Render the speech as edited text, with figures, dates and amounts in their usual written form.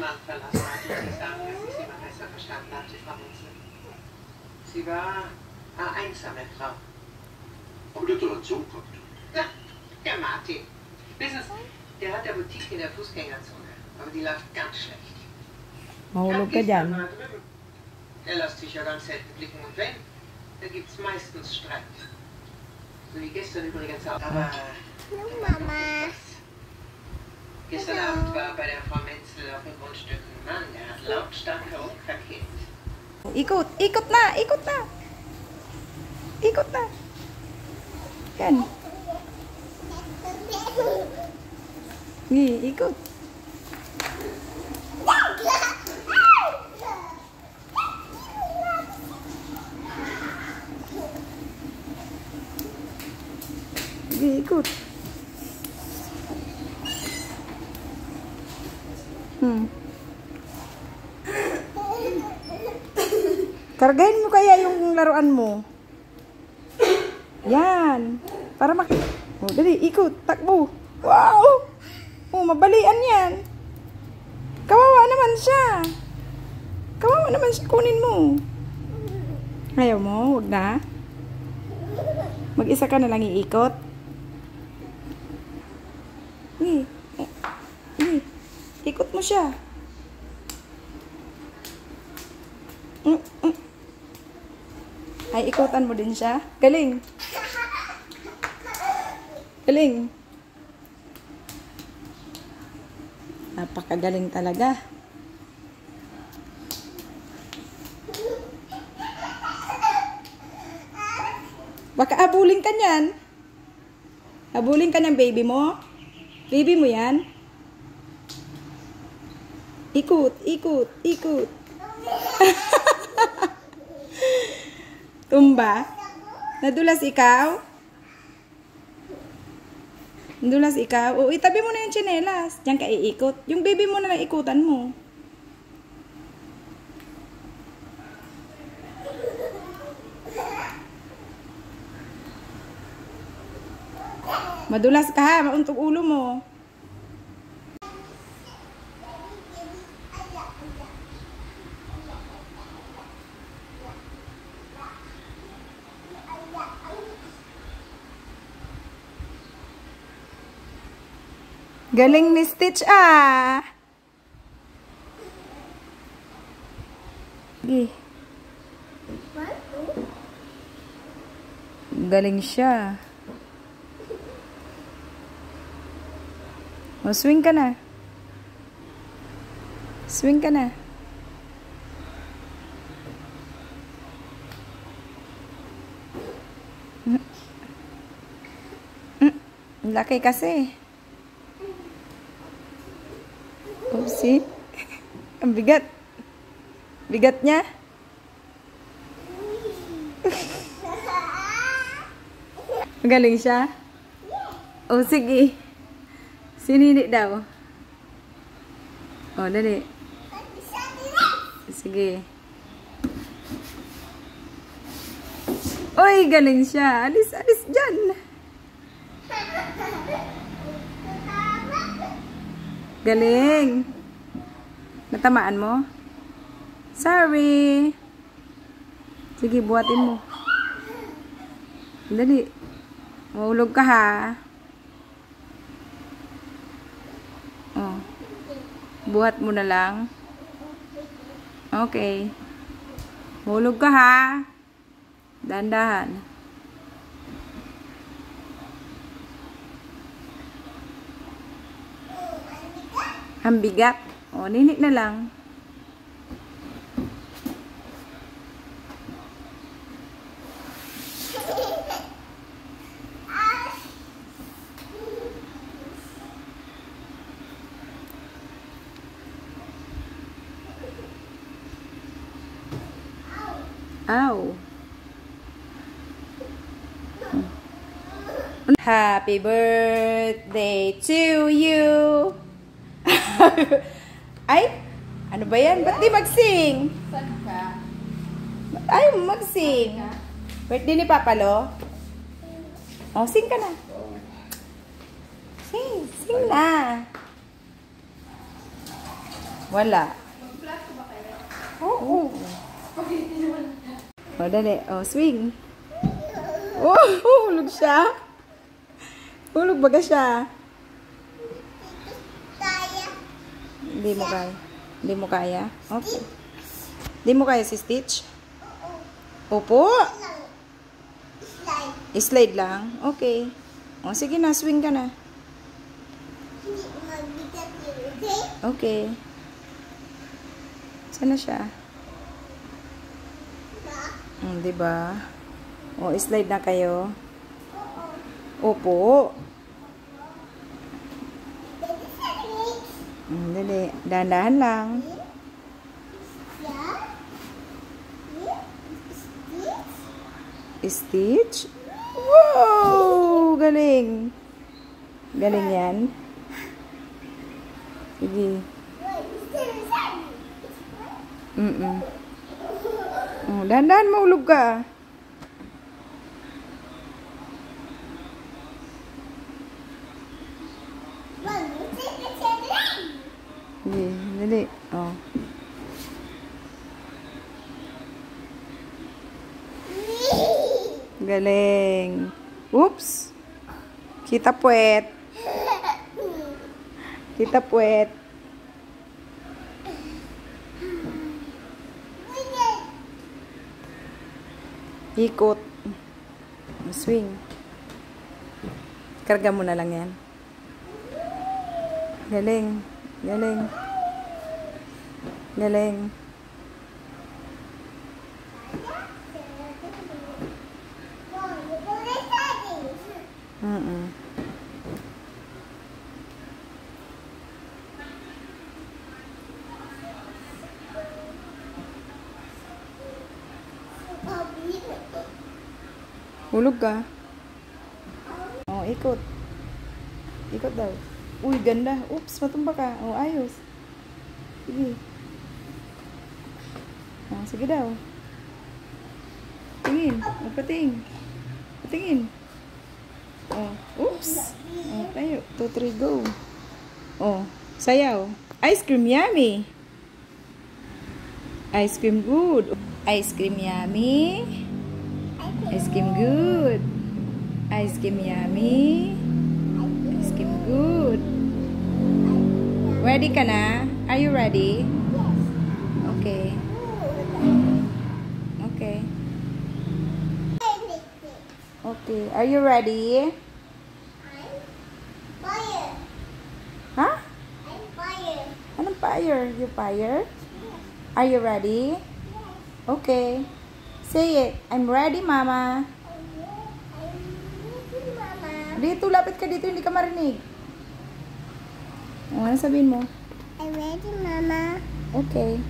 Land verlassen hat und Sie sagen, dass ich Sie mal besser verstanden habe, Frau Menzel. Sie war eine einsame Frau. Aber der hat doch einen Sohn gehabt. Ja, der Martin. Wissen Sie, der hat eine Boutique in der Fußgängerzone, aber die läuft ganz schlecht. Mahulog ka dyan. Er lässt sich ja ganz selten blicken und wenn, dann gibt es meistens Streit. So wie gestern übrigens auch. Aber Mama. gestern Abend war bei der Frau Menzel auf dem Grundstück ein Mann, der hat lautstark herumverkehrt. Ikot, ikot na, ikot na. Ikot na. Yan. Ikot. Ikot. Kargahin mo kaya yung laruan mo. Yan. Para oh, dali, ikot, takbo. Wow! Oh, mabalian yan. Kawawa naman siya. Kawawa naman siya, kunin mo. Ayaw mo, huwag na. Mag-isa ka na lang iikot. Ikot mo siya. Ay, ikutan mo din siya. Galing. Galing. Napakagaling talaga. Baka abulin ka niyan. Abulin ka ng baby mo. Baby mo yan. Ikot, ikot, ikot. Tumba. Nadulas ikaw? Nadulas ikaw? O, itabi mo na yung tsinelas. Diyan ka iikot. Yung baby mo na lang ikutan mo. Madulas ka ha. Mauntog ulo mo. Galing ni Stitch ah. Galing siya. O, swing ka na. Swing ka na. Laki kasi. Oopsie. Ang bigat. Bigat niya. Magaling siya? O, sige. Sinini daw. O, dali. Sige. Oy, galing siya. Alis, alis dyan. Galing. Natamaan mo? Sorry. Sige, buhatin mo. Dali. Mahulog ka ha. Oh. Buhat mo na lang. Okay. Mahulog ka ha. Dahan-dahan. Ang bigat. O, nini na lang. Ow. Happy birthday to you. Ay, ano ba yan? Ba't di mag-sing? Saan ka? Ay, mag-sing. Birthday ni Papa Lo? Oh, sing ka na. Sing, sing na. Wala. Oo. O, dali. O, swing. Oh, hulog siya. Hulog baga siya. Hindi mo kaya. Hindi mo kaya? Okay. Hindi mo kaya si Stitch? Opo. Slide lang? Okay. O, sige na. Swing ka na. Okay. Saan na siya? Diba? O, slide na kayo. Opo. Dali. Dahan-dahan lang. Stitch? Wow! Galing. Galing yan. Sige. Oh, dahan-dahan mahulog ka. Sige, dali. Oh. Galing. Oops. Kita puwet. Kita puwet. Ikot. Swing. Karga mo na lang yan. Galing. Galing. Galing. Hulog ka. Oh, ikot. Ikot daw. Uy, ganda. Oops, matumba ka. Oh, ayos. Sige. Oh, sige daw. Tingin. Oh, pating. Patingin. Oh, oops. Oh, tayo. 2, 3, go. Oh, sayaw. Ice cream yummy. Ice cream good. Ice cream yummy. Ice cream good. Ice cream yummy. Ice cream good. Ready ka na? Are you ready? Okay. Okay. Okay. Are you ready? Fire. Huh? I'm fire. Anong fire? You fire? Are you ready? Okay. Say it. I'm ready, Mama. Mama. Dito, lapit ka dito. Hindi ka marinig. Ano sabihin mo? I'm ready, Mama. Okay.